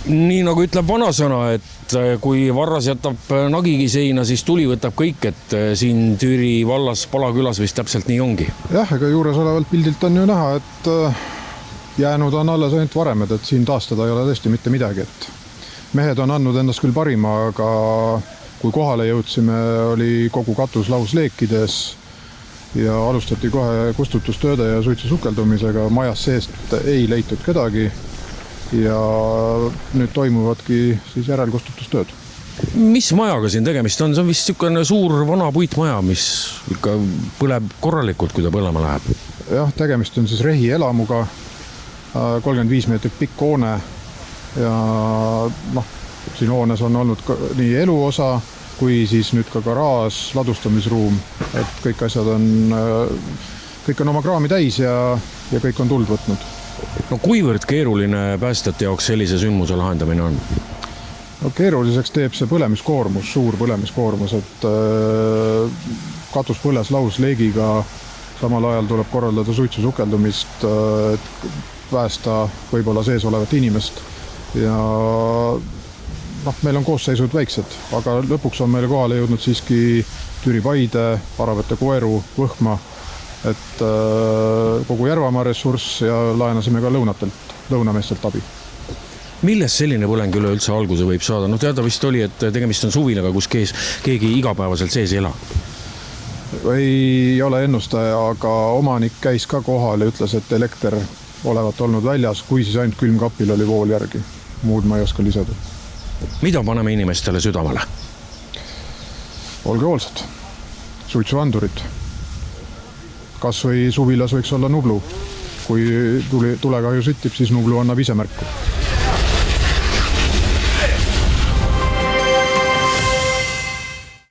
Nii nagu ütleb vanasõna, et kui varras jätab nagigi seina, siis tuli võtab kõik, et siin Türi vallas Palakülas vist täpselt nii ongi. Jah, ega juures olevalt pildilt on ju näha, et jäänud on alles ainult varemed, et siin taastada ei ole tõesti mitte midagi, et mehed on andnud endast küll parima, aga kui kohale jõudsime, oli kogu katus lausleekides ja alustati kohe kustutustööde ja suitsusukeldumisega, majas seest ei leitud kedagi. Ja nüüd toimuvadki siis järelkustutustööd. Mis majaga siin tegemist on? See on vist niisugune suur vana puitmaja, mis ikka põleb korralikult, kui ta põlema läheb. Jah, tegemist on siis rehi elamuga, 35 meetrit pikk hoone ja siin hoones on olnud nii eluosa kui siis nüüd ka garaaž, ladustamisruum, et kõik asjad kõik on oma kraami täis ja kõik on tuld võtnud. No kuivõrd keeruline päästjate jaoks sellise sündmuse lahendamine on? No keeruliseks teeb see põlemiskoormus, suur põlemiskoormus, et katus põles lausleegiga, samal ajal tuleb korraldada suitsusukeldumist, et päästa võib-olla sees olevat inimest ja meil on koosseisud väiksed, aga lõpuks on meile kohale jõudnud siiski Türi Paide, Aravete Koeru, Võhma, et kogu Järvamaa ressurss ja laenasime ka lõunameestelt abi. Millest selline põleng üleüldse alguse võib saada? No teada vist oli, et tegemist on suvilaga, kus keegi igapäevaselt sees ei ela. Ei ole ennustaja, aga omanik käis ka kohal ja ütles, et elekter olevat olnud väljas, kui siis ainult külmkapil oli vool järgi. Muud ma ei oska lisada. Mida paneme inimestele südamele? Olge hoolsad. Suitsuandurid. Kas või suvilas võiks olla Nublu. Kui tulekahju süttib, siis Nublu annab ise märku.